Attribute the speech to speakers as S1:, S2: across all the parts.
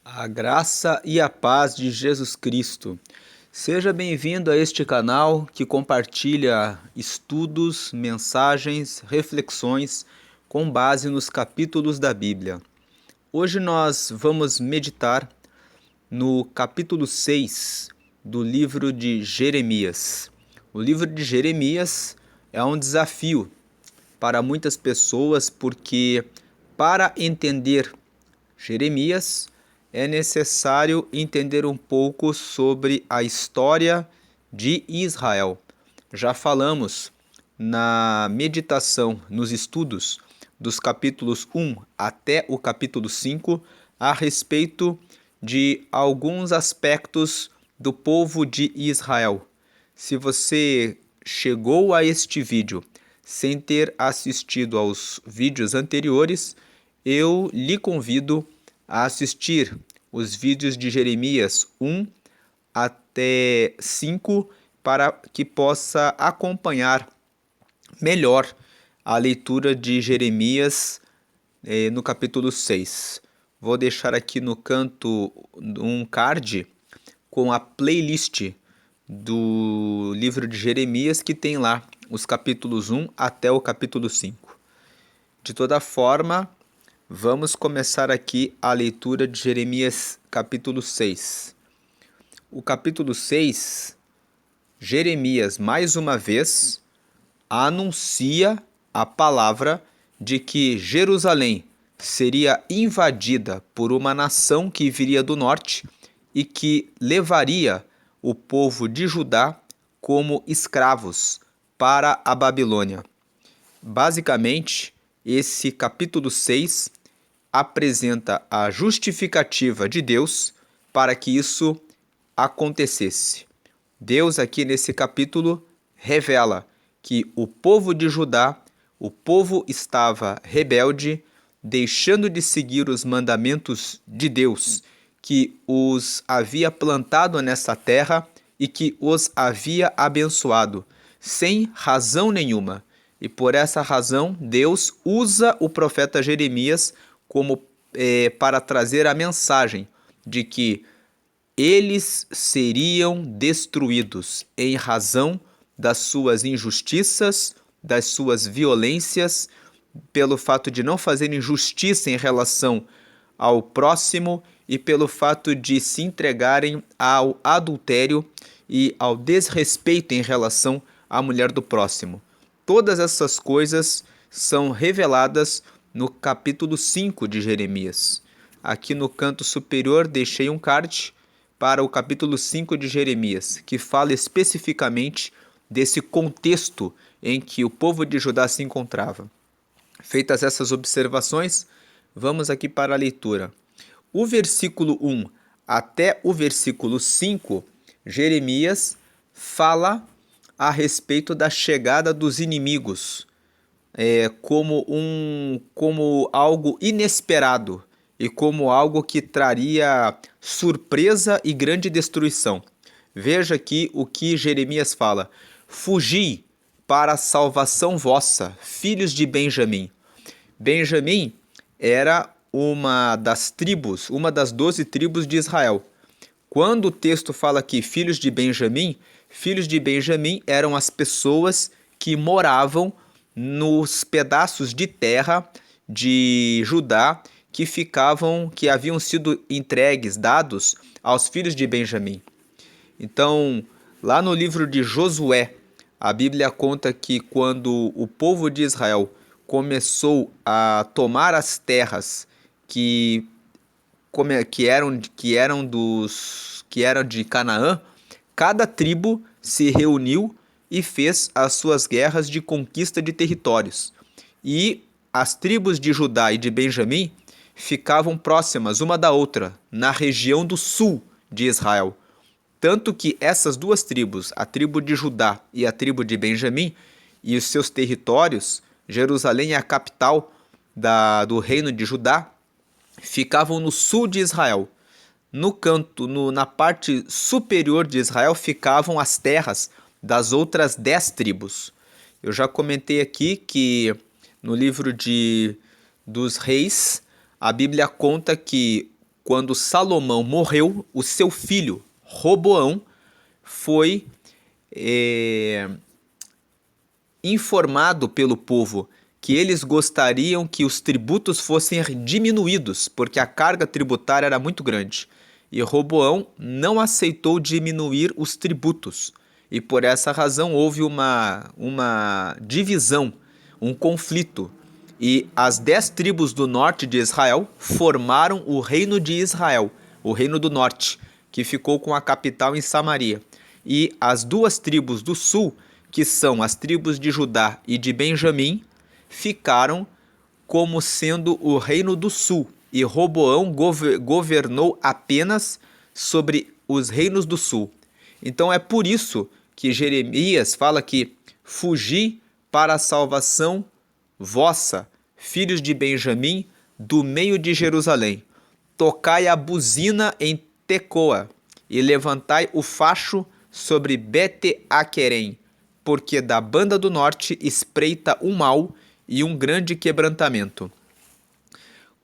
S1: A graça e a paz de Jesus Cristo. Seja bem-vindo a este canal que compartilha estudos, mensagens, reflexões com base nos capítulos da Bíblia. Hoje nós vamos meditar no capítulo 6 do livro de Jeremias. O livro de Jeremias é um desafio para muitas pessoas porque, para entender Jeremias, é necessário entender um pouco sobre a história de Israel. Já falamos na meditação, nos estudos dos capítulos 1 até o capítulo 5 a respeito de alguns aspectos do povo de Israel. Se você chegou a este vídeo sem ter assistido aos vídeos anteriores, eu lhe convido a assistir os vídeos de Jeremias 1 até 5 para que possa acompanhar melhor a leitura de Jeremias no capítulo 6. Vou deixar aqui no canto um card com a playlist do livro de Jeremias que tem lá os capítulos 1 até o capítulo 5. De toda forma, vamos começar aqui a leitura de Jeremias capítulo 6. O capítulo 6, Jeremias, mais uma vez, anuncia a palavra de que Jerusalém seria invadida por uma nação que viria do norte e que levaria o povo de Judá como escravos para a Babilônia. Basicamente, esse capítulo 6 apresenta a justificativa de Deus para que isso acontecesse. Deus aqui nesse capítulo revela que o povo de Judá, o povo estava rebelde, deixando de seguir os mandamentos de Deus, que os havia plantado nessa terra e que os havia abençoado, sem razão nenhuma. E por essa razão, Deus usa o profeta Jeremias para trazer a mensagem de que eles seriam destruídos em razão das suas injustiças, das suas violências, pelo fato de não fazerem justiça em relação ao próximo e pelo fato de se entregarem ao adultério e ao desrespeito em relação à mulher do próximo. Todas essas coisas são reveladas no capítulo 5 de Jeremias. Aqui no canto superior deixei um card para o capítulo 5 de Jeremias, que fala especificamente desse contexto em que o povo de Judá se encontrava. Feitas essas observações, vamos aqui para a leitura. O versículo 1 até o versículo 5, Jeremias fala a respeito da chegada dos inimigos, como algo inesperado e como algo que traria surpresa e grande destruição. Veja aqui o que Jeremias fala: fugi para a salvação vossa, filhos de Benjamim. Benjamim era uma das 12 tribos de Israel. Quando o texto fala aqui filhos de Benjamim eram as pessoas que moravam nos pedaços de terra de Judá que haviam sido dados aos filhos de Benjamim. Então, lá no livro de Josué, a Bíblia conta que quando o povo de Israel começou a tomar as terras que eram de Canaã, cada tribo se reuniu e fez as suas guerras de conquista de territórios. E as tribos de Judá e de Benjamim ficavam próximas uma da outra, na região do sul de Israel. Tanto que essas duas tribos, a tribo de Judá e a tribo de Benjamim, e os seus territórios, Jerusalém é a capital do reino de Judá, ficavam no sul de Israel. Na parte superior de Israel ficavam as terras das outras 10 tribos. Eu já comentei aqui que no livro dos Reis, a Bíblia conta que quando Salomão morreu, o seu filho Roboão foi informado pelo povo que eles gostariam que os tributos fossem diminuídos, porque a carga tributária era muito grande. E Roboão não aceitou diminuir os tributos. E por essa razão houve uma divisão, um conflito. E as 10 tribos do norte de Israel formaram o reino de Israel, o reino do norte, que ficou com a capital em Samaria. E as 2 tribos do sul, que são as tribos de Judá e de Benjamim, ficaram como sendo o reino do sul. E Roboão governou apenas sobre os reinos do sul. Então é por isso que Jeremias fala que fugi para a salvação vossa, filhos de Benjamim, do meio de Jerusalém. Tocai a buzina em Tecoa e levantai o facho sobre Bete-Aquerem, porque da banda do norte espreita um mal e um grande quebrantamento.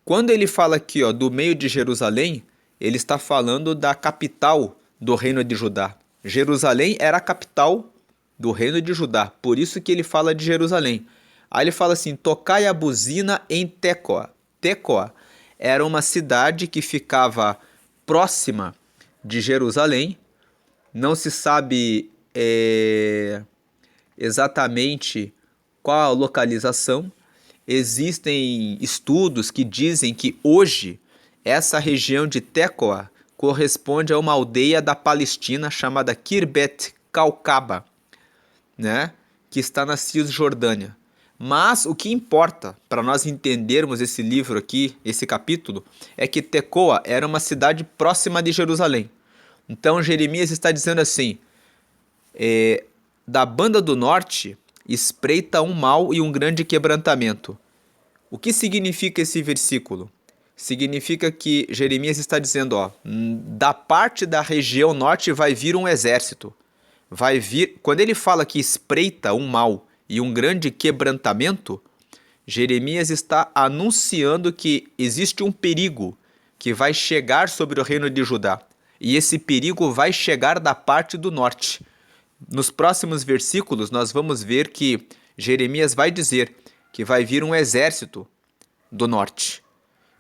S1: Quando ele fala aqui, do meio de Jerusalém, ele está falando da capital do reino de Judá. Jerusalém era a capital do reino de Judá, por isso que ele fala de Jerusalém. Aí ele fala assim, tocai a buzina em Tecoa. Tecoa era uma cidade que ficava próxima de Jerusalém, não se sabe exatamente qual a localização. Existem estudos que dizem que hoje essa região de Tecoa corresponde a uma aldeia da Palestina chamada Kirbet Caucaba, né? Que está na Cisjordânia. Mas o que importa para nós entendermos esse livro aqui, esse capítulo, é que Tecoa era uma cidade próxima de Jerusalém. Então Jeremias está dizendo assim, da banda do norte espreita um mal e um grande quebrantamento. O que significa esse versículo? Significa que Jeremias está dizendo, da parte da região norte vai vir um exército. Vai vir, quando ele fala que espreita um mal e um grande quebrantamento, Jeremias está anunciando que existe um perigo que vai chegar sobre o reino de Judá. E esse perigo vai chegar da parte do norte. Nos próximos versículos nós vamos ver que Jeremias vai dizer que vai vir um exército do norte.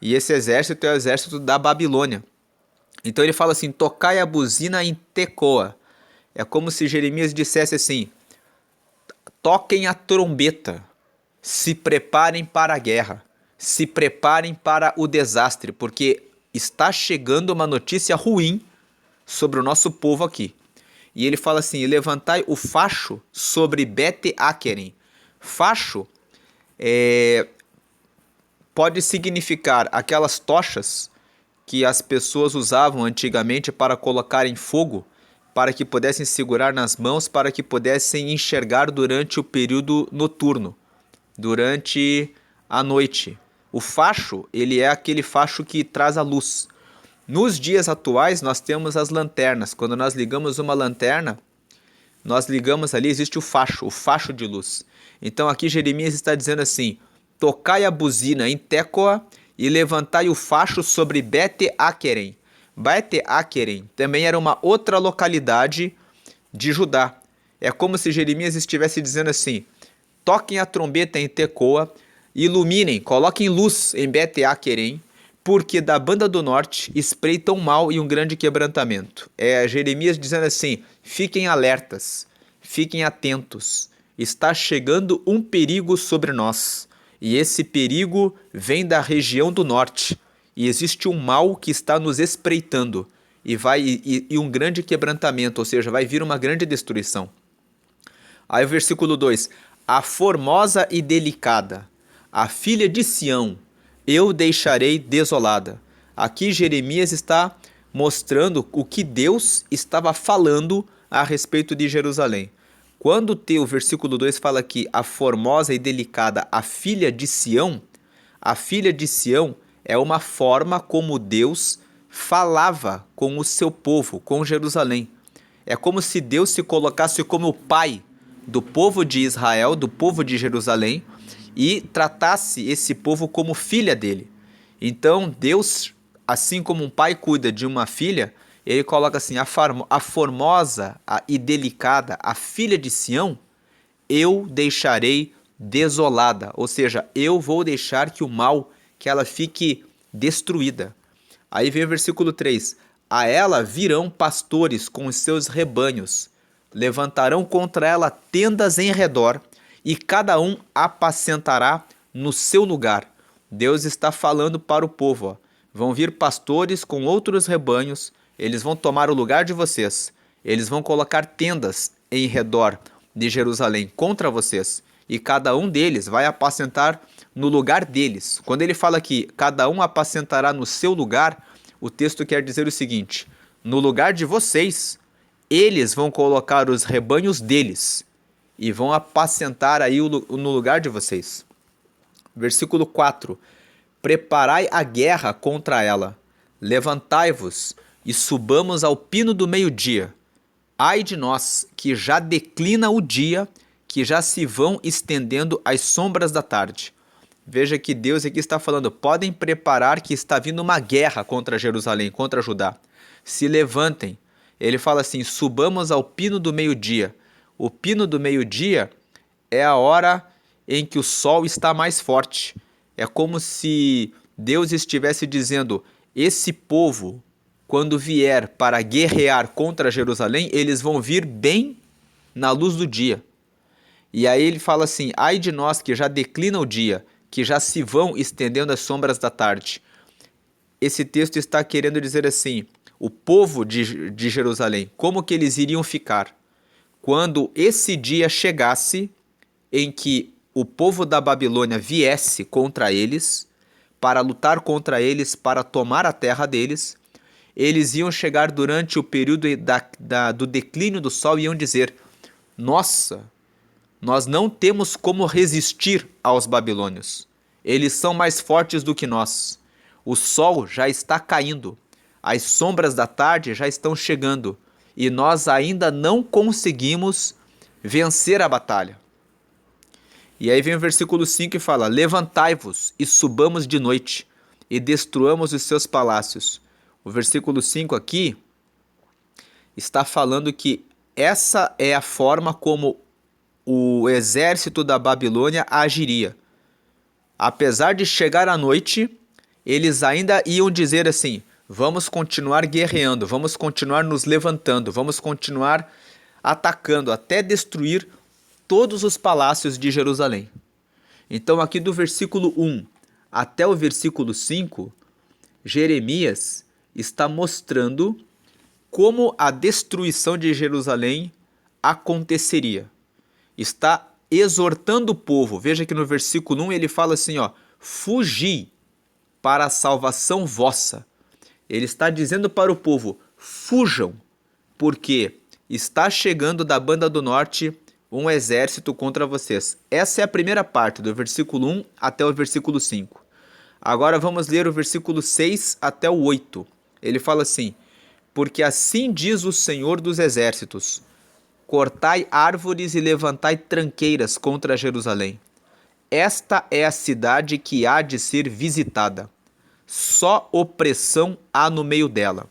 S1: E esse exército é o exército da Babilônia. Então ele fala assim, tocai a buzina em Tecoa. É como se Jeremias dissesse assim, toquem a trombeta, se preparem para a guerra, se preparem para o desastre, porque está chegando uma notícia ruim sobre o nosso povo aqui. E ele fala assim, levantai o facho sobre Bete-Aquerem. Facho pode significar aquelas tochas que as pessoas usavam antigamente para colocar em fogo, para que pudessem segurar nas mãos, para que pudessem enxergar durante o período noturno, durante a noite. O facho, ele é aquele facho que traz a luz. Nos dias atuais, nós temos as lanternas. Quando nós ligamos uma lanterna, nós ligamos ali, existe o facho de luz. Então aqui Jeremias está dizendo assim, tocai a buzina em Tecoa e levantai o facho sobre Bete-Aquerem. Bete-Aquerem também era uma outra localidade de Judá. É como se Jeremias estivesse dizendo assim, toquem a trombeta em Tecoa, iluminem, coloquem luz em Bete-Aquerem, porque da banda do norte espreita um mal e um grande quebrantamento. É Jeremias dizendo assim, fiquem alertas, fiquem atentos, está chegando um perigo sobre nós, e esse perigo vem da região do norte, e existe um mal que está nos espreitando, e um grande quebrantamento, ou seja, vai vir uma grande destruição. Aí o versículo 2, a formosa e delicada, a filha de Sião, eu deixarei desolada. Aqui Jeremias está mostrando o que Deus estava falando a respeito de Jerusalém. Quando o versículo 2 fala aqui, a formosa e delicada, a filha de Sião é uma forma como Deus falava com o seu povo, com Jerusalém. É como se Deus se colocasse como o pai do povo de Israel, do povo de Jerusalém, e tratasse esse povo como filha dele. Então Deus assim como um pai cuida de uma filha, ele coloca assim, a formosa e delicada, a filha de Sião, eu deixarei desolada, ou seja, eu vou deixar que o mal, que ela fique destruída. Aí vem o versículo 3, a ela virão pastores com os seus rebanhos, levantarão contra ela tendas em redor, e cada um apacentará no seu lugar. Deus está falando para o povo, ó. Vão vir pastores com outros rebanhos, eles vão tomar o lugar de vocês, eles vão colocar tendas em redor de Jerusalém contra vocês, e cada um deles vai apacentar no lugar deles. Quando ele fala que cada um apacentará no seu lugar, o texto quer dizer o seguinte: no lugar de vocês, eles vão colocar os rebanhos deles e vão apacentar aí no lugar de vocês. Versículo 4: preparai a guerra contra ela, levantai-vos e subamos ao pino do meio-dia. Ai de nós, que já declina o dia, que já se vão estendendo as sombras da tarde. Veja que Deus aqui está falando, podem preparar que está vindo uma guerra contra Jerusalém, contra Judá. Se levantem. Ele fala assim, subamos ao pino do meio-dia. O pino do meio-dia é a hora em que o sol está mais forte. É como se Deus estivesse dizendo, esse povo, quando vier para guerrear contra Jerusalém, eles vão vir bem na luz do dia. E aí ele fala assim, ai de nós que já declina o dia, que já se vão estendendo as sombras da tarde. Esse texto está querendo dizer assim, o povo de Jerusalém, como que eles iriam ficar quando esse dia chegasse em que o povo da Babilônia viesse contra eles, para lutar contra eles, para tomar a terra deles. Eles iam chegar durante o período do declínio do sol e iam dizer, nossa, nós não temos como resistir aos babilônios. Eles são mais fortes do que nós. O sol já está caindo. As sombras da tarde já estão chegando. E nós ainda não conseguimos vencer a batalha. E aí vem o versículo 5 e fala, levantai-vos e subamos de noite e destruamos os seus palácios. O versículo 5 aqui está falando que essa é a forma como o exército da Babilônia agiria. Apesar de chegar à noite, eles ainda iam dizer assim, vamos continuar guerreando, vamos continuar nos levantando, vamos continuar atacando até destruir todos os palácios de Jerusalém. Então aqui do versículo 1 até o versículo 5, Jeremias está mostrando como a destruição de Jerusalém aconteceria. Está exortando o povo. Veja que no versículo 1 ele fala assim, ó, fugi para a salvação vossa. Ele está dizendo para o povo, fujam, porque está chegando da banda do norte um exército contra vocês. Essa é a primeira parte, do versículo 1 até o versículo 5. Agora vamos ler o versículo 6 até o 8. Ele fala assim, porque assim diz o Senhor dos Exércitos, cortai árvores e levantai tranqueiras contra Jerusalém. Esta é a cidade que há de ser visitada. Só opressão há no meio dela.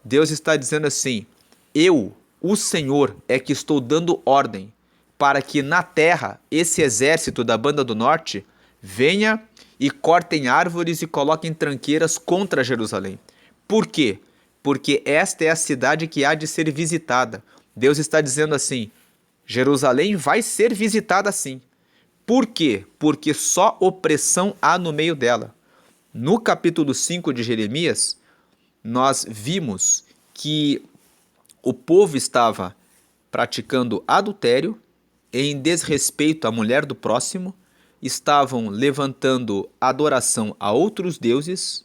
S1: Deus está dizendo assim, eu, o Senhor, é que estou dando ordem para que na terra esse exército da banda do norte venha e cortem árvores e coloquem tranqueiras contra Jerusalém. Por quê? Porque esta é a cidade que há de ser visitada. Deus está dizendo assim, Jerusalém vai ser visitada sim. Por quê? Porque só opressão há no meio dela. No capítulo 5 de Jeremias, nós vimos que o povo estava praticando adultério, em desrespeito à mulher do próximo, estavam levantando adoração a outros deuses,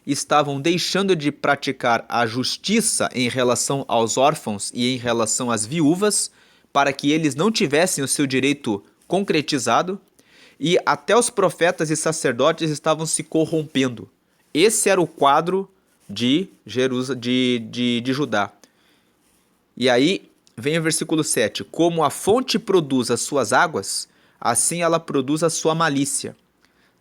S1: estavam deixando de praticar a justiça em relação aos órfãos e em relação às viúvas, para que eles não tivessem o seu direito concretizado, e até os profetas e sacerdotes estavam se corrompendo. Esse era o quadro de Judá. E aí vem o versículo 7. Como a fonte produz as suas águas, assim ela produz a sua malícia.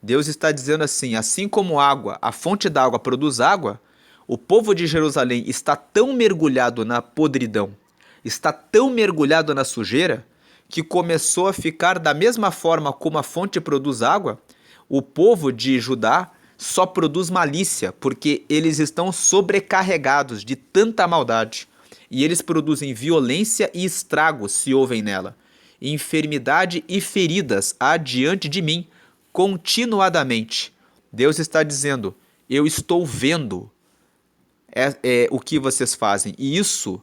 S1: Deus está dizendo assim: assim como água, a fonte d'água produz água, o povo de Jerusalém está tão mergulhado na podridão, está tão mergulhado na sujeira, que começou a ficar da mesma forma como a fonte produz água. O povo de Judá só produz malícia, porque eles estão sobrecarregados de tanta maldade. E eles produzem violência e estragos se ouvem nela. Enfermidade e feridas há diante de mim, continuadamente. Deus está dizendo: eu estou vendo o que vocês fazem. E isso,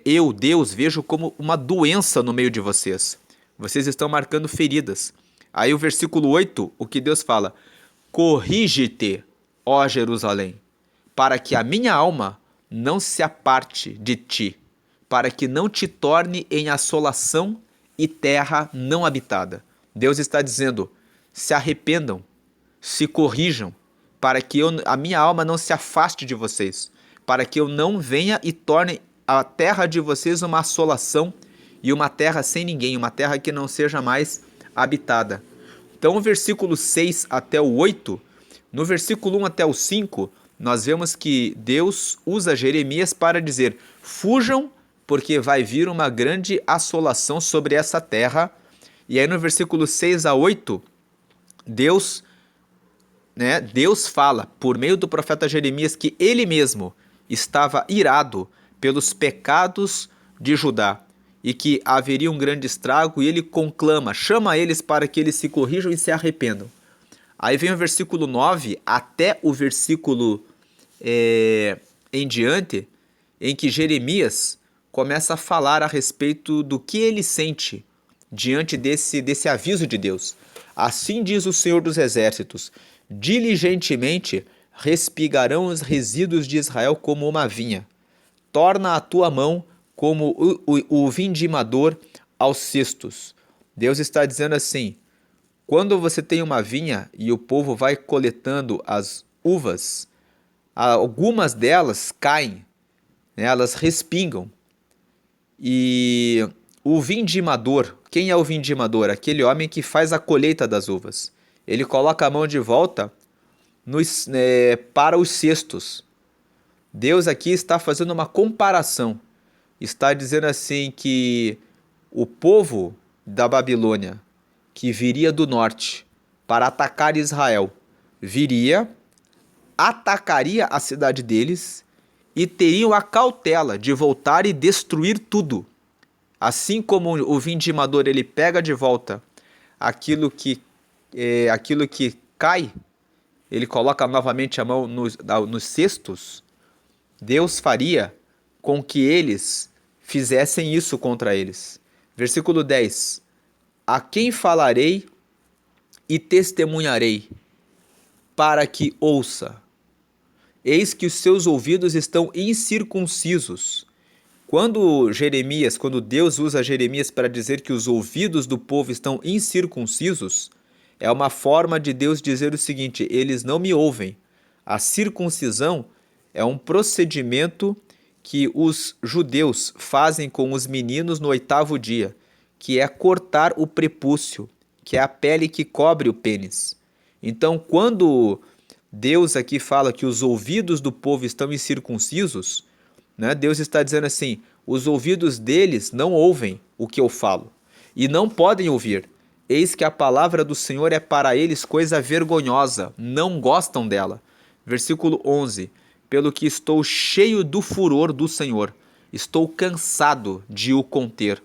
S1: eu, Deus, vejo como uma doença no meio de vocês. Vocês estão marcando feridas. Aí o versículo 8, o que Deus fala: corrige-te, ó Jerusalém, para que a minha alma não se aparte de ti, para que não te torne em assolação e terra não habitada. Deus está dizendo: se arrependam, se corrijam, para que a minha alma não se afaste de vocês, para que eu não venha e torne a terra de vocês uma assolação e uma terra sem ninguém, uma terra que não seja mais habitada. Então, o versículo 6 até o 8, no versículo 1 até o 5, nós vemos que Deus usa Jeremias para dizer: fujam, porque vai vir uma grande assolação sobre essa terra. E aí no versículo 6 a 8, Deus fala, por meio do profeta Jeremias, que ele mesmo estava irado pelos pecados de Judá e que haveria um grande estrago, e ele conclama, chama eles para que eles se corrijam e se arrependam. Aí vem o versículo 9 até o versículo em diante, em que Jeremias começa a falar a respeito do que ele sente diante desse aviso de Deus. Assim diz o Senhor dos Exércitos: diligentemente respigarão os resíduos de Israel como uma vinha. Torna a tua mão como o vindimador aos cestos. Deus está dizendo assim: quando você tem uma vinha e o povo vai coletando as uvas, algumas delas caem, né, elas respingam. E o vindimador, quem é o vindimador? Aquele homem que faz a colheita das uvas. Ele coloca a mão de volta para os cestos. Deus aqui está fazendo uma comparação. Está dizendo assim que o povo da Babilônia, que viria do norte para atacar Israel, viria, atacaria a cidade deles e teriam a cautela de voltar e destruir tudo. Assim como o vindimador ele pega de volta aquilo que cai, ele coloca novamente a mão nos cestos. Deus faria com que eles fizessem isso contra eles. Versículo 10. A quem falarei e testemunharei, para que ouça? Eis que os seus ouvidos estão incircuncisos. Quando Deus usa Jeremias para dizer que os ouvidos do povo estão incircuncisos, é uma forma de Deus dizer o seguinte: eles não me ouvem. A circuncisão é um procedimento que os judeus fazem com os meninos no 8º dia, que é cortar o prepúcio, que é a pele que cobre o pênis. Então, quando Deus aqui fala que os ouvidos do povo estão incircuncisos, né, Deus está dizendo assim: os ouvidos deles não ouvem o que eu falo, e não podem ouvir. Eis que a palavra do Senhor é para eles coisa vergonhosa, não gostam dela. Versículo 11. Pelo que estou cheio do furor do Senhor, estou cansado de o conter.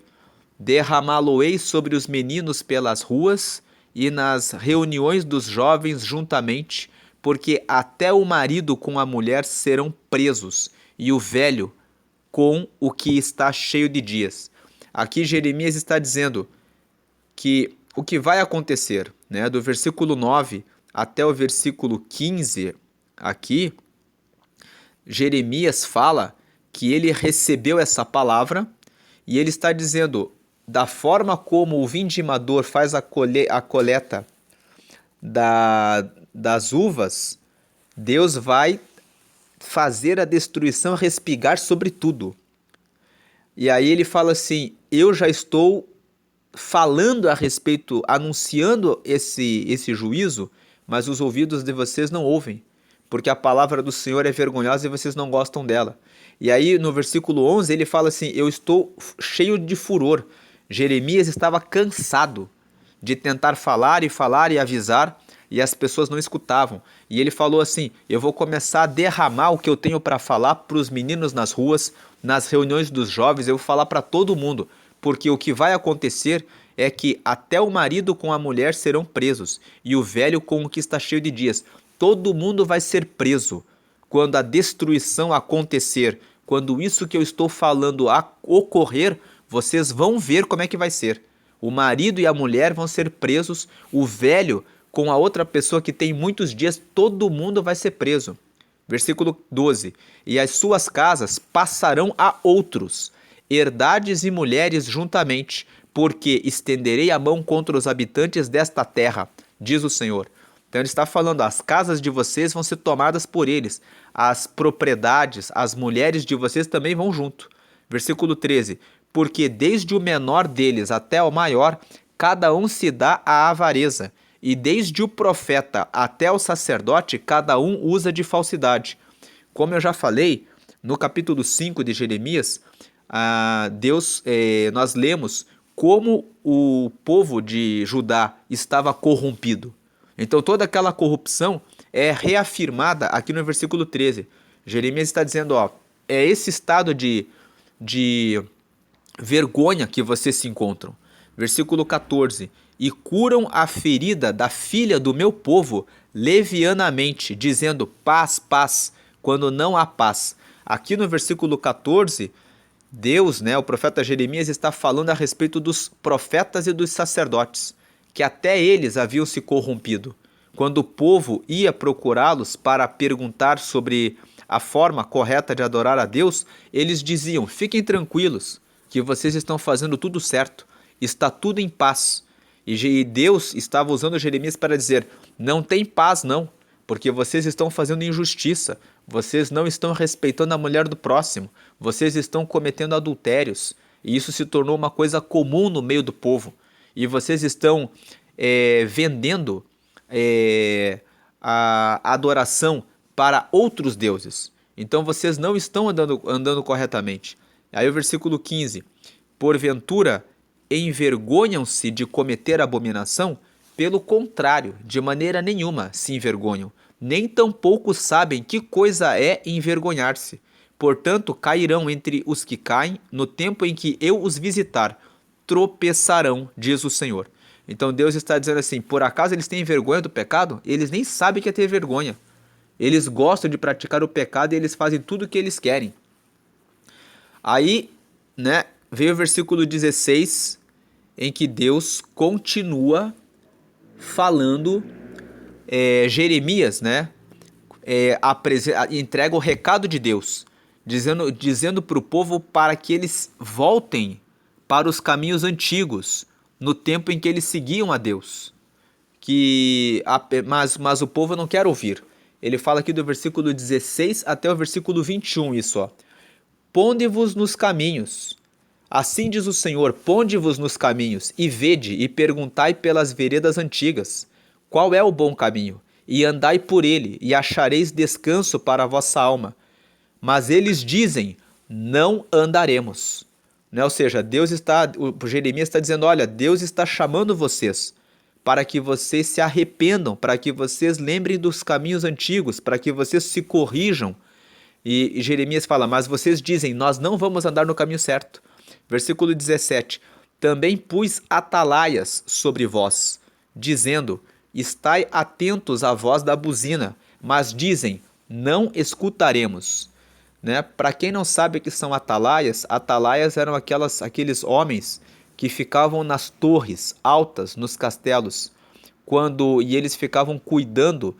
S1: Derramá-lo-ei sobre os meninos pelas ruas e nas reuniões dos jovens juntamente, porque até o marido com a mulher serão presos, e o velho com o que está cheio de dias. Aqui Jeremias está dizendo que o que vai acontecer, né, do versículo 9 até o versículo 15, aqui, Jeremias fala que ele recebeu essa palavra e ele está dizendo, da forma como o vindimador faz a coleta das uvas, Deus vai fazer a destruição respigar sobre tudo. E aí ele fala assim: eu já estou falando a respeito, anunciando esse juízo mas os ouvidos de vocês não ouvem, porque a palavra do Senhor é vergonhosa e vocês não gostam dela. E aí no versículo 11 ele fala assim: eu estou cheio de furor. Jeremias estava cansado de tentar falar e avisar, e as pessoas não escutavam. E ele falou assim: eu vou começar a derramar o que eu tenho para falar para os meninos nas ruas, nas reuniões dos jovens, eu vou falar para todo mundo, porque o que vai acontecer é que até o marido com a mulher serão presos, e o velho com o que está cheio de dias. Todo mundo vai ser preso quando a destruição acontecer, quando isso que eu estou falando ocorrer, vocês vão ver como é que vai ser. O marido e a mulher vão ser presos, o velho com a outra pessoa que tem muitos dias, todo mundo vai ser preso. Versículo 12: e as suas casas passarão a outros, herdades e mulheres juntamente, porque estenderei a mão contra os habitantes desta terra, diz o Senhor. Então ele está falando, as casas de vocês vão ser tomadas por eles, as propriedades, as mulheres de vocês também vão junto. Versículo 13: porque desde o menor deles até o maior, cada um se dá à avareza, e desde o profeta até o sacerdote, cada um usa de falsidade. Como eu já falei, no capítulo 5 de Jeremias, nós lemos como o povo de Judá estava corrompido. Então toda aquela corrupção é reafirmada aqui no versículo 13. Jeremias está dizendo, é esse estado de vergonha que vocês se encontram. Versículo 14: e curam a ferida da filha do meu povo levianamente, dizendo paz, paz, quando não há paz. Aqui no versículo 14, Deus, o profeta Jeremias está falando a respeito dos profetas e dos sacerdotes, que até eles haviam se corrompido. Quando o povo ia procurá-los para perguntar sobre a forma correta de adorar a Deus, eles diziam, fiquem tranquilos, que vocês estão fazendo tudo certo, está tudo em paz. E Deus estava usando Jeremias para dizer, não tem paz não, porque vocês estão fazendo injustiça, vocês não estão respeitando a mulher do próximo, vocês estão cometendo adultérios, e isso se tornou uma coisa comum no meio do povo, e vocês estão vendendo a adoração para outros deuses, então vocês não estão andando corretamente. Aí o versículo 15, porventura envergonham-se de cometer abominação? Pelo contrário, de maneira nenhuma se envergonham, nem tampouco sabem que coisa é envergonhar-se. Portanto, cairão entre os que caem, no tempo em que eu os visitar, tropeçarão, diz o Senhor. Então Deus está dizendo assim, por acaso eles têm vergonha do pecado? Eles nem sabem que é ter vergonha. Eles gostam de praticar o pecado e eles fazem tudo o que eles querem. Aí, veio o versículo 16, em que Deus continua falando, Jeremias, entrega o recado de Deus, dizendo para o povo para que eles voltem para os caminhos antigos, no tempo em que eles seguiam a Deus. Mas o povo não quer ouvir. Ele fala aqui do versículo 16 até o versículo 21, isso. Ponde-vos nos caminhos. Assim diz o Senhor, ponde-vos nos caminhos, e vede, e perguntai pelas veredas antigas, qual é o bom caminho, e andai por ele, e achareis descanso para a vossa alma. Mas eles dizem, não andaremos. Ou seja, o Jeremias está dizendo, olha, Deus está chamando vocês, para que vocês se arrependam, para que vocês lembrem dos caminhos antigos, para que vocês se corrijam. E Jeremias fala, mas vocês dizem, nós não vamos andar no caminho certo. Versículo 17, também pus atalaias sobre vós, dizendo, estai atentos à voz da buzina, mas dizem, não escutaremos. Para quem não sabe o que são atalaias eram aqueles homens que ficavam nas torres altas, nos castelos, e eles ficavam cuidando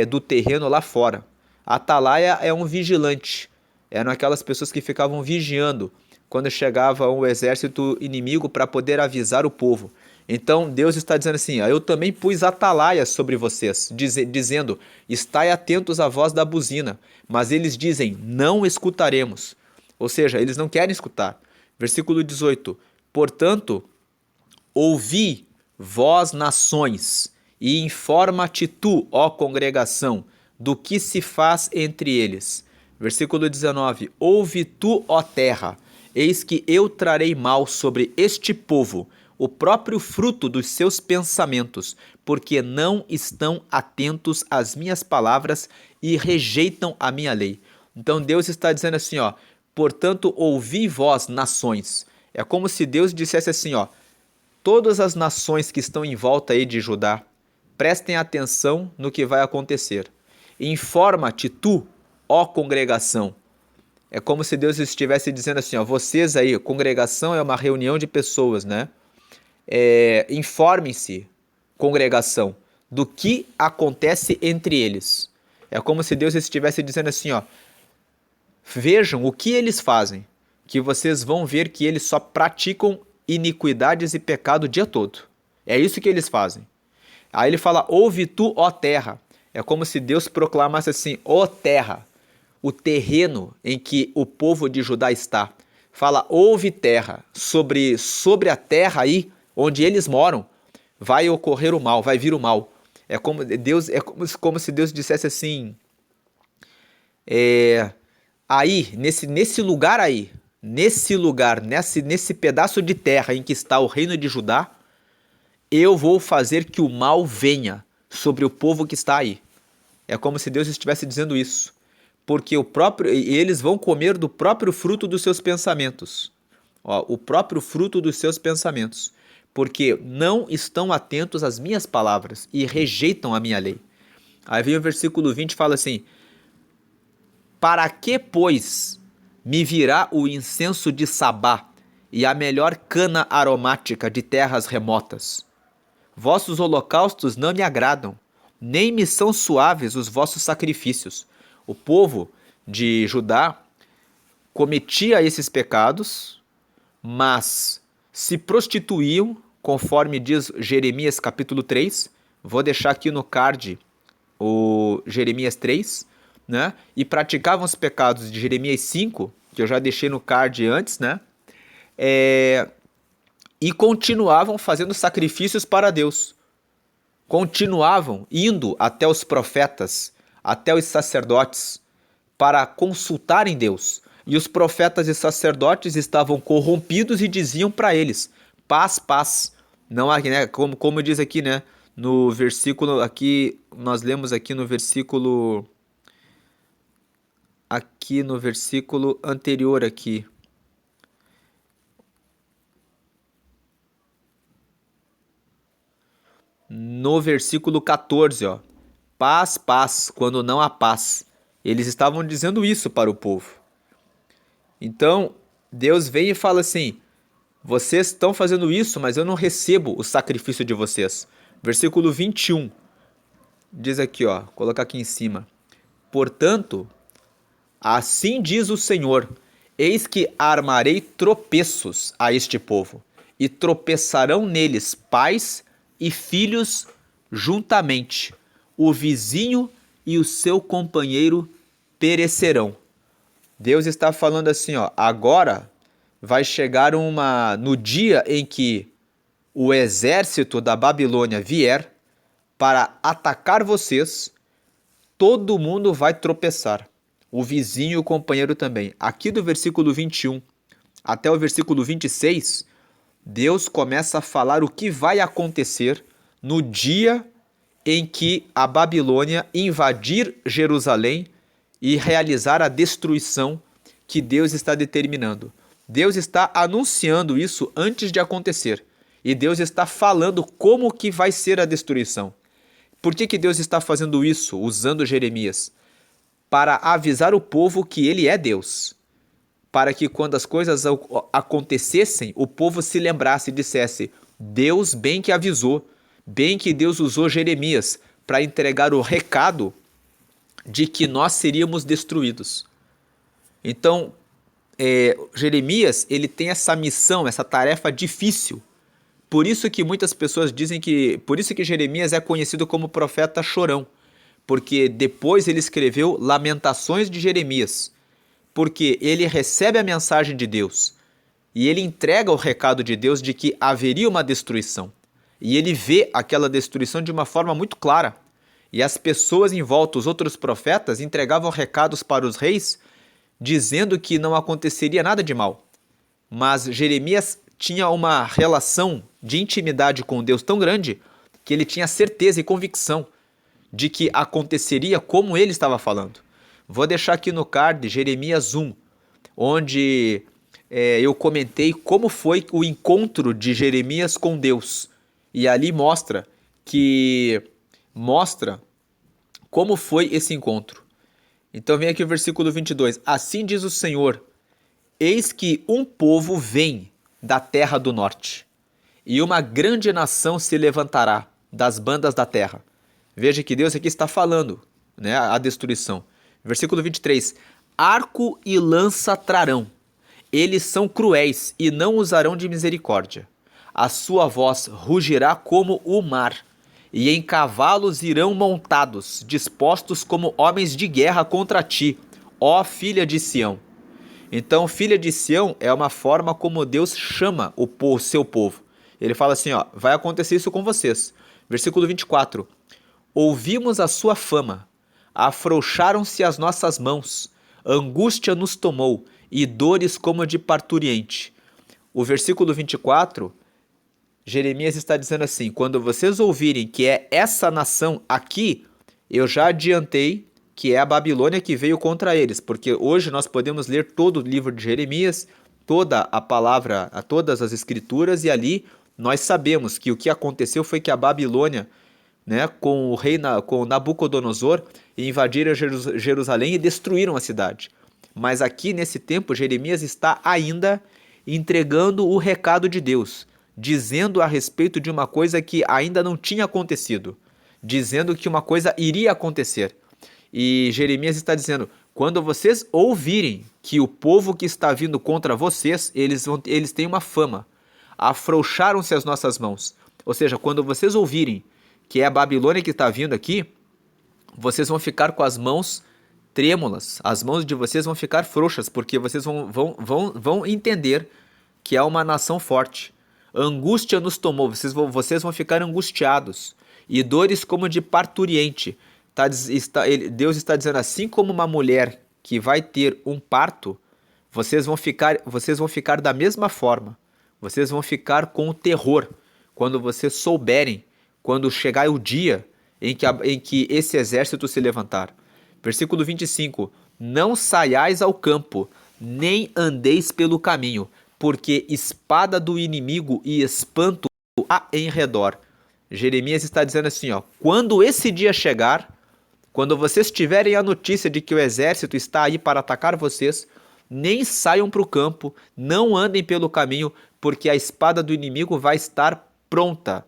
S1: do terreno lá fora. Atalaia é um vigilante, eram aquelas pessoas que ficavam vigiando quando chegava um exército inimigo para poder avisar o povo. Então Deus está dizendo assim, eu também pus atalaias sobre vocês, dizendo, estai atentos à voz da buzina, mas eles dizem, não escutaremos. Ou seja, eles não querem escutar. Versículo 18, portanto, ouvi, vós nações, e informa-te tu, ó congregação, do que se faz entre eles. Versículo 19: ouve tu, ó terra, eis que eu trarei mal sobre este povo, o próprio fruto dos seus pensamentos, porque não estão atentos às minhas palavras e rejeitam a minha lei. Então Deus está dizendo assim, ó, portanto, ouvi vós, nações. É como se Deus dissesse assim, ó, todas as nações que estão em volta aí de Judá, prestem atenção no que vai acontecer. Informa-te tu, ó congregação. É como se Deus estivesse dizendo assim, ó, vocês aí, congregação é uma reunião de pessoas, né? Informem-se, congregação, do que acontece entre eles. É como se Deus estivesse dizendo assim, ó, vejam o que eles fazem, que vocês vão ver que eles só praticam iniquidades e pecado o dia todo. É isso que eles fazem. Aí ele fala, ouve tu, ó terra. É como se Deus proclamasse assim, ó terra, o terreno em que o povo de Judá está. Fala, ouve terra, sobre a terra aí, onde eles moram, vai ocorrer o mal, vai vir o mal. É como se Deus dissesse assim, aí, nesse lugar aí, nesse pedaço de terra em que está o reino de Judá, eu vou fazer que o mal venha sobre o povo que está aí. É como se Deus estivesse dizendo isso. Porque eles vão comer do próprio fruto dos seus pensamentos. Ó, o próprio fruto dos seus pensamentos. Porque não estão atentos às minhas palavras e rejeitam a minha lei. Aí vem o versículo 20 e fala assim, para que, pois, me virá o incenso de Sabá e a melhor cana aromática de terras remotas? Vossos holocaustos não me agradam, nem me são suaves os vossos sacrifícios. O povo de Judá cometia esses pecados, mas se prostituíam, conforme diz Jeremias capítulo 3. Vou deixar aqui no card o Jeremias 3, né? E praticavam os pecados de Jeremias 5, que eu já deixei no card antes, né? E continuavam fazendo sacrifícios para Deus. Continuavam indo até os profetas, até os sacerdotes, para consultarem Deus. E os profetas e sacerdotes estavam corrompidos e diziam para eles, paz, paz. Não, né, como diz aqui, né, no versículo, aqui, nós lemos aqui no versículo anterior aqui. No versículo 14, ó, paz, paz, quando não há paz. Eles estavam dizendo isso para o povo. Então, Deus vem e fala assim, vocês estão fazendo isso, mas eu não recebo o sacrifício de vocês. Versículo 21, diz aqui, ó, vou colocar aqui em cima. Portanto, assim diz o Senhor, eis que armarei tropeços a este povo, e tropeçarão neles pais e filhos juntamente. O vizinho e o seu companheiro perecerão. Deus está falando assim, ó, agora vai chegar no dia em que o exército da Babilônia vier para atacar vocês, todo mundo vai tropeçar. O vizinho e o companheiro também. Aqui do versículo 21 até o versículo 26, Deus começa a falar o que vai acontecer no dia em que a Babilônia invadir Jerusalém e realizar a destruição que Deus está determinando. Deus está anunciando isso antes de acontecer. E Deus está falando como que vai ser a destruição. Por que Deus está fazendo isso, usando Jeremias? Para avisar o povo que ele é Deus. Para que quando as coisas acontecessem, o povo se lembrasse e dissesse, Deus bem que avisou, bem que Deus usou Jeremias para entregar o recado de que nós seríamos destruídos. Então, Jeremias, ele tem essa missão, essa tarefa difícil. Por isso que muitas pessoas dizem por isso que Jeremias é conhecido como profeta chorão, porque depois ele escreveu Lamentações de Jeremias, porque ele recebe a mensagem de Deus e ele entrega o recado de Deus de que haveria uma destruição. E ele vê aquela destruição de uma forma muito clara. E as pessoas em volta, os outros profetas, entregavam recados para os reis, dizendo que não aconteceria nada de mal. Mas Jeremias tinha uma relação de intimidade com Deus tão grande que ele tinha certeza e convicção de que aconteceria como ele estava falando. Vou deixar aqui no card Jeremias 1, onde eu comentei como foi o encontro de Jeremias com Deus. E ali mostra como foi esse encontro. Então vem aqui o versículo 22. Assim diz o Senhor: eis que um povo vem da terra do norte, e uma grande nação se levantará das bandas da terra. Veja que Deus aqui está falando, né, a destruição. Versículo 23. Arco e lança trarão. Eles são cruéis e não usarão de misericórdia. A sua voz rugirá como o mar, e em cavalos irão montados, dispostos como homens de guerra contra ti, ó filha de Sião. Então, filha de Sião é uma forma como Deus chama o seu povo. Ele fala assim, ó, vai acontecer isso com vocês. Versículo 24. Ouvimos a sua fama, afrouxaram-se as nossas mãos, angústia nos tomou e dores como de parturiente. O versículo 24, Jeremias está dizendo assim, quando vocês ouvirem que é essa nação aqui, eu já adiantei que é a Babilônia que veio contra eles, porque hoje nós podemos ler todo o livro de Jeremias, toda a palavra, todas as escrituras, e ali nós sabemos que o que aconteceu foi que a Babilônia, né, com o rei com Nabucodonosor, invadiram Jerusalém e destruíram a cidade. Mas aqui nesse tempo Jeremias está ainda entregando o recado de Deus, dizendo a respeito de uma coisa que ainda não tinha acontecido, dizendo que uma coisa iria acontecer. E Jeremias está dizendo, quando vocês ouvirem que o povo que está vindo contra vocês, eles têm uma fama, afrouxaram-se as nossas mãos. Ou seja, quando vocês ouvirem que é a Babilônia que está vindo aqui, vocês vão ficar com as mãos trêmulas, as mãos de vocês vão ficar frouxas, porque vocês vão entender que é uma nação forte. Angústia nos tomou, vocês vão ficar angustiados, e dores como de parturiente. Deus está dizendo, assim como uma mulher que vai ter um parto, vocês vão ficar da mesma forma. Vocês vão ficar com o terror quando vocês souberem, quando chegar o dia em que esse exército se levantar. Versículo 25. Não saiais ao campo, nem andeis pelo caminho, porque espada do inimigo e espanto há em redor. Jeremias está dizendo assim, ó, quando esse dia chegar, quando vocês tiverem a notícia de que o exército está aí para atacar vocês, nem saiam para o campo, não andem pelo caminho, porque a espada do inimigo vai estar pronta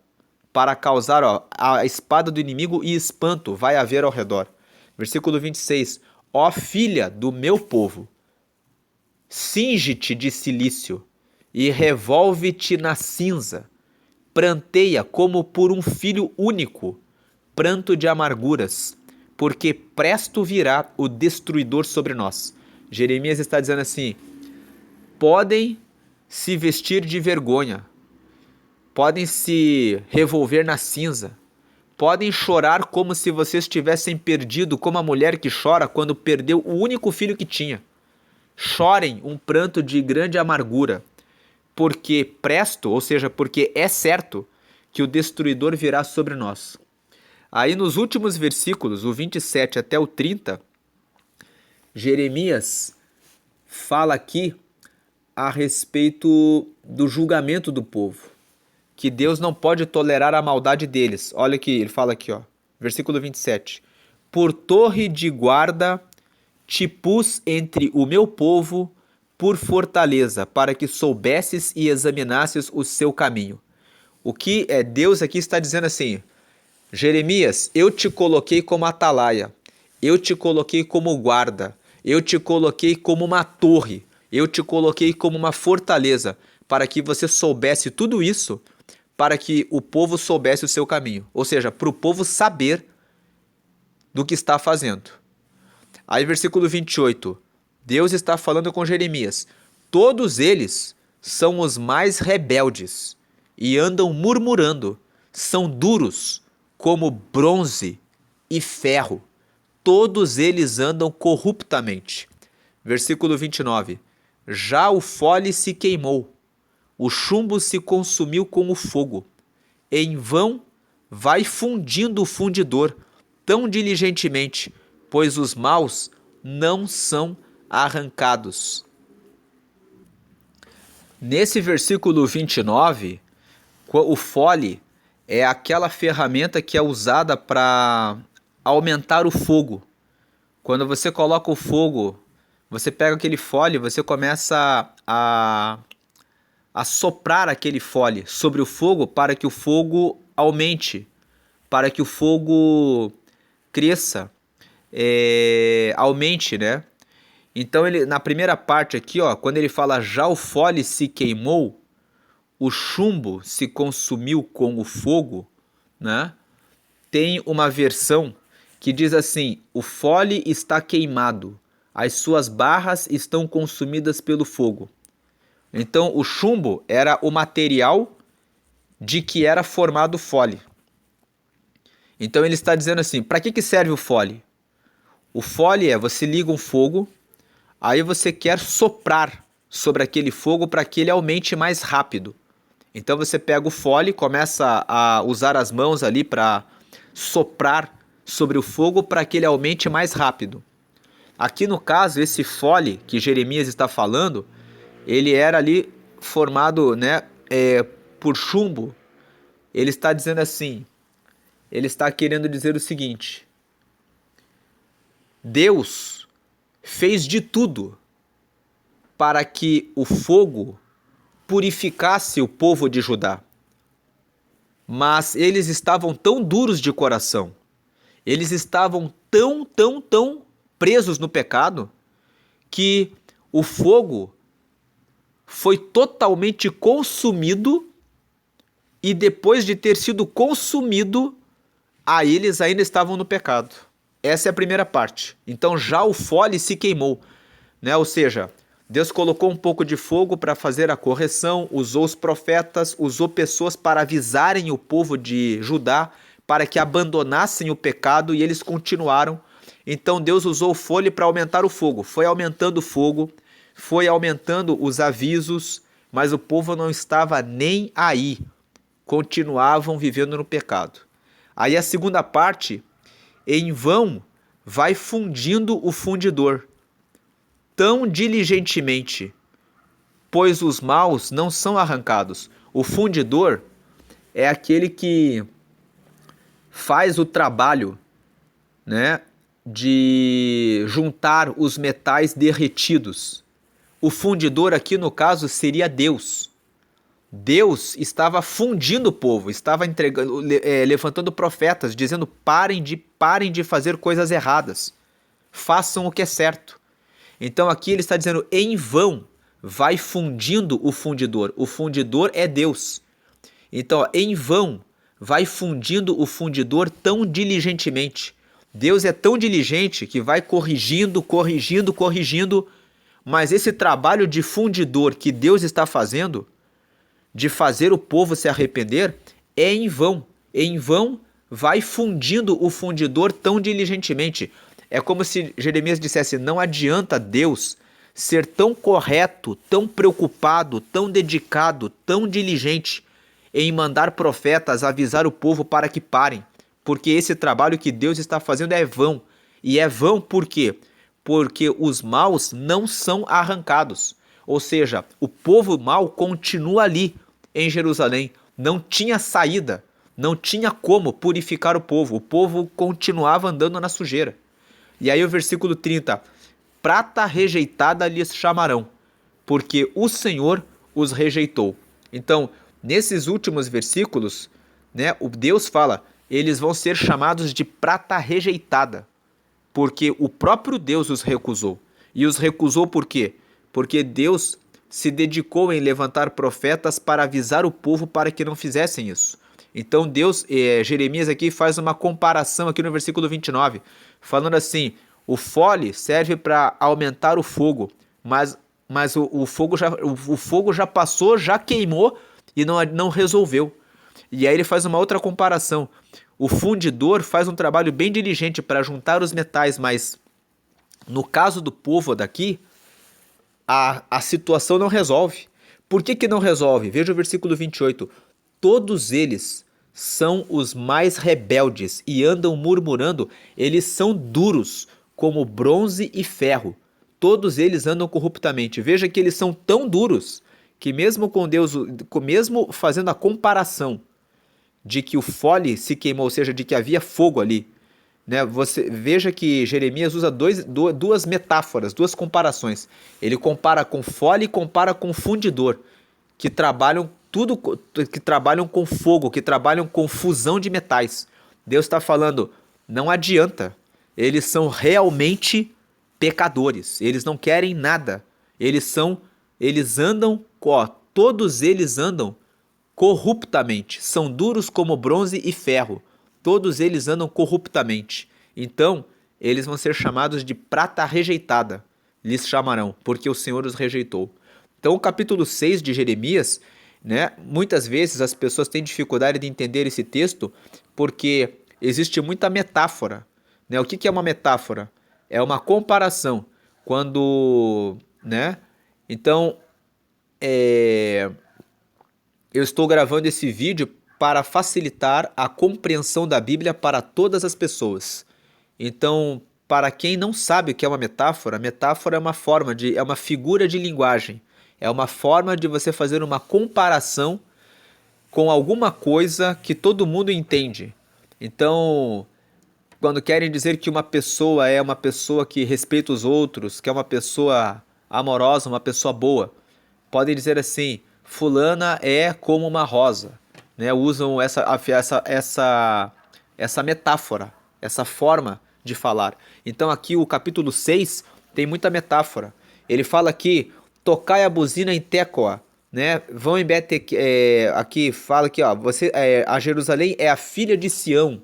S1: para causar, ó, a espada do inimigo e espanto vai haver ao redor. Versículo 26. Ó filha do meu povo, cinge-te de cilício e revolve-te na cinza, pranteia como por um filho único, pranto de amarguras, porque presto virá o destruidor sobre nós. Jeremias está dizendo assim, podem se vestir de vergonha, podem se revolver na cinza, podem chorar como se vocês tivessem perdido, como a mulher que chora quando perdeu o único filho que tinha. Chorem um pranto de grande amargura, porque presto, ou seja, porque é certo que o destruidor virá sobre nós. Aí nos últimos versículos, o 27 até o 30, Jeremias fala aqui a respeito do julgamento do povo, que Deus não pode tolerar a maldade deles. Olha que ele fala aqui, ó, versículo 27. Por torre de guarda te pus entre o meu povo por fortaleza, para que soubesses e examinasses o seu caminho. O que Deus aqui está dizendo assim, Jeremias, eu te coloquei como atalaia, eu te coloquei como guarda, eu te coloquei como uma torre, eu te coloquei como uma fortaleza, para que você soubesse tudo isso, para que o povo soubesse o seu caminho. Ou seja, para o povo saber do que está fazendo. Aí versículo 28, Deus está falando com Jeremias. Todos eles são os mais rebeldes e andam murmurando. são duros como bronze e ferro. Todos eles andam corruptamente. Versículo 29. Já o fole se queimou, o chumbo se consumiu com o fogo. Em vão vai fundindo o fundidor tão diligentemente, pois os maus não são arrancados. Nesse versículo 29, o fole é aquela ferramenta que é usada para aumentar o fogo. Quando você coloca o fogo, você pega aquele fole, você começa a soprar aquele fole sobre o fogo para que o fogo aumente, para que o fogo cresça, aumente, né? Então ele, na primeira parte aqui, ó, quando ele fala já o fole se queimou, o chumbo se consumiu com o fogo, né? Tem uma versão que diz assim: o fole está queimado, as suas barras estão consumidas pelo fogo. Então o chumbo era o material de que era formado o fole. Então ele está dizendo assim, para que serve o fole? O fole é, você liga um fogo, aí você quer soprar sobre aquele fogo para que ele aumente mais rápido. Então você pega o fole, começa a usar as mãos ali para soprar sobre o fogo para que ele aumente mais rápido. Aqui no caso, esse fole que Jeremias está falando, ele era ali formado, né, por chumbo. Ele está dizendo assim, ele está querendo dizer o seguinte: Deus fez de tudo para que o fogo purificasse o povo de Judá. Mas eles estavam tão duros de coração, eles estavam tão presos no pecado, que o fogo foi totalmente consumido, e depois de ter sido consumido, aí eles ainda estavam no pecado. Essa é a primeira parte. Então já o fole se queimou, né? Ou seja, Deus colocou um pouco de fogo para fazer a correção, usou os profetas, usou pessoas para avisarem o povo de Judá para que abandonassem o pecado, e eles continuaram. Então Deus usou o fole para aumentar o fogo. Foi aumentando o fogo, foi aumentando os avisos, mas o povo não estava nem aí. Continuavam vivendo no pecado. Aí a segunda parte, em vão vai fundindo o fundidor tão diligentemente, pois os maus não são arrancados. O fundidor é aquele que faz o trabalho, né, de juntar os metais derretidos. O fundidor aqui no caso seria Deus. Deus estava fundindo o povo, estava levantando profetas, dizendo parem de fazer coisas erradas, façam o que é certo. Então aqui ele está dizendo, em vão vai fundindo o fundidor é Deus. Então em vão vai fundindo o fundidor tão diligentemente. Deus é tão diligente que vai corrigindo, mas esse trabalho de fundidor que Deus está fazendo, de fazer o povo se arrepender, é em vão. Em vão vai fundindo o fundidor tão diligentemente. É como se Jeremias dissesse, não adianta Deus ser tão correto, tão preocupado, tão dedicado, tão diligente em mandar profetas avisar o povo para que parem, porque esse trabalho que Deus está fazendo é vão. E é vão por quê? Porque os maus não são arrancados. Ou seja, o povo mau continua ali em Jerusalém. Não tinha saída, não tinha como purificar o povo continuava andando na sujeira. E aí o versículo 30, prata rejeitada lhes chamarão, porque o Senhor os rejeitou. Então, nesses últimos versículos, né, o Deus fala, eles vão ser chamados de prata rejeitada, porque o próprio Deus os recusou. E os recusou por quê? Porque Deus se dedicou em levantar profetas para avisar o povo para que não fizessem isso. Então Deus, Jeremias aqui faz uma comparação aqui no versículo 29, falando assim, o fole serve para aumentar o fogo, mas o fogo já passou, já queimou e não resolveu. E aí ele faz uma outra comparação. O fundidor faz um trabalho bem diligente para juntar os metais, mas no caso do povo daqui, a situação não resolve. Por que não resolve? Veja o versículo 28. Todos eles são os mais rebeldes e andam murmurando, eles são duros como bronze e ferro. Todos eles andam corruptamente. Veja que eles são tão duros que mesmo com Deus, mesmo fazendo a comparação de que o fole se queimou, ou seja, de que havia fogo ali, né? Você veja que Jeremias usa duas metáforas, duas comparações. Ele compara com fole e compara com fundidor, que trabalham que trabalham com fogo, que trabalham com fusão de metais. Deus está falando, não adianta. Eles são realmente pecadores. Eles não querem nada. Eles andam, ó, todos eles andam corruptamente. São duros como bronze e ferro. Todos eles andam corruptamente. Então, eles vão ser chamados de prata rejeitada. Lhes chamarão, porque o Senhor os rejeitou. Então, o capítulo 6 de Jeremias, né, muitas vezes as pessoas têm dificuldade de entender esse texto porque existe muita metáfora. Né? O que é uma metáfora? É uma comparação. Quando, né? Então, eu estou gravando esse vídeo para facilitar a compreensão da Bíblia para todas as pessoas. Então, para quem não sabe o que é uma metáfora é uma figura de linguagem. É uma forma de você fazer uma comparação com alguma coisa que todo mundo entende. Então, quando querem dizer que uma pessoa é uma pessoa que respeita os outros, que é uma pessoa amorosa, uma pessoa boa, podem dizer assim: fulana é como uma rosa, né? Usam essa metáfora, essa forma de falar. Então aqui o capítulo 6 tem muita metáfora. Ele fala aqui, tocai a buzina em Tecoa, né? Vão em aqui fala aqui, ó, a Jerusalém é a filha de Sião.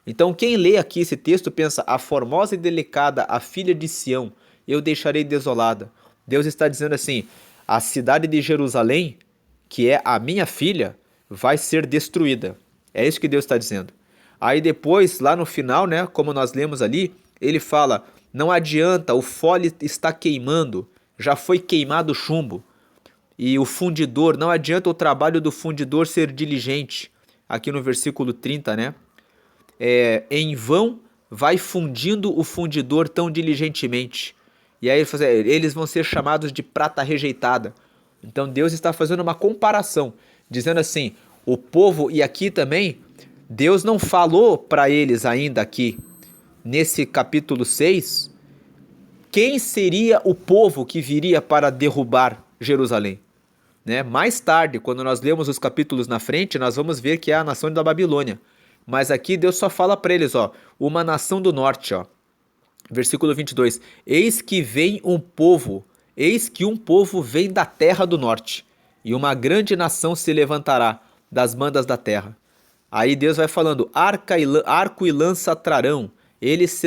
S1: Então quem lê aqui esse texto pensa, a formosa e delicada, a filha de Sião, eu deixarei desolada. Deus está dizendo assim, a cidade de Jerusalém, que é a minha filha, vai ser destruída. É isso que Deus está dizendo. Aí depois, lá no final, né, como nós lemos ali, ele fala, não adianta, o fole está queimando, já foi queimado o chumbo. E o fundidor, não adianta o trabalho do fundidor ser diligente. Aqui no versículo 30, né? Em vão vai fundindo o fundidor tão diligentemente. E aí eles vão ser chamados de prata rejeitada. Então Deus está fazendo uma comparação, dizendo assim, o povo, e aqui também, Deus não falou para eles ainda aqui, nesse capítulo 6, quem seria o povo que viria para derrubar Jerusalém. Né? Mais tarde, quando nós lemos os capítulos na frente, nós vamos ver que é a nação da Babilônia. Mas aqui Deus só fala para eles, ó, uma nação do norte, ó. Versículo 22. Eis que um povo vem da terra do norte, e uma grande nação se levantará das bandas da terra. Aí Deus vai falando, arco e lança trarão, eles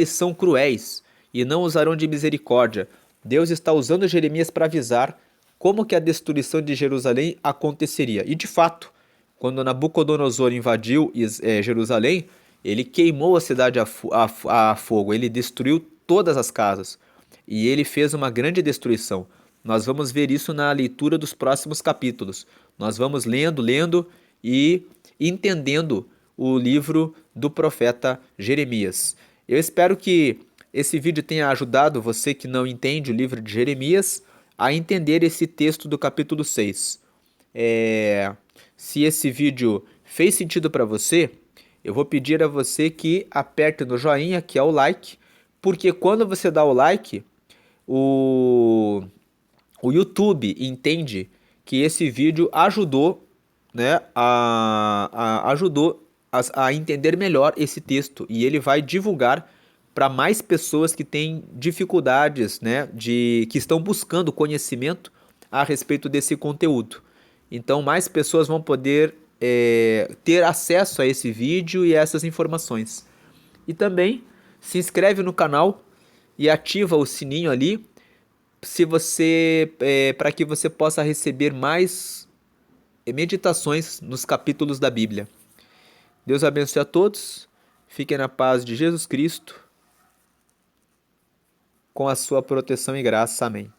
S1: são cruéis, e não usarão de misericórdia. Deus está usando Jeremias para avisar como que a destruição de Jerusalém aconteceria. E de fato, quando Nabucodonosor invadiu Jerusalém, ele queimou a cidade a fogo, ele destruiu todas as casas e ele fez uma grande destruição. Nós vamos ver isso na leitura dos próximos capítulos. Nós vamos lendo e entendendo o livro do profeta Jeremias. Eu espero que esse vídeo tenha ajudado você que não entende o livro de Jeremias a entender esse texto do capítulo 6. Se esse vídeo fez sentido para você, eu vou pedir a você que aperte no joinha, que é o like, porque quando você dá o like, o YouTube entende que esse vídeo ajudou, né, a entender melhor esse texto e ele vai divulgar para mais pessoas que têm dificuldades, né, que estão buscando conhecimento a respeito desse conteúdo. Então mais pessoas vão poder ter acesso a esse vídeo e a essas informações. E também se inscreve no canal e ativa o sininho ali, para que você possa receber mais e meditações nos capítulos da Bíblia. Deus abençoe a todos, fiquem na paz de Jesus Cristo, com a sua proteção e graça. Amém.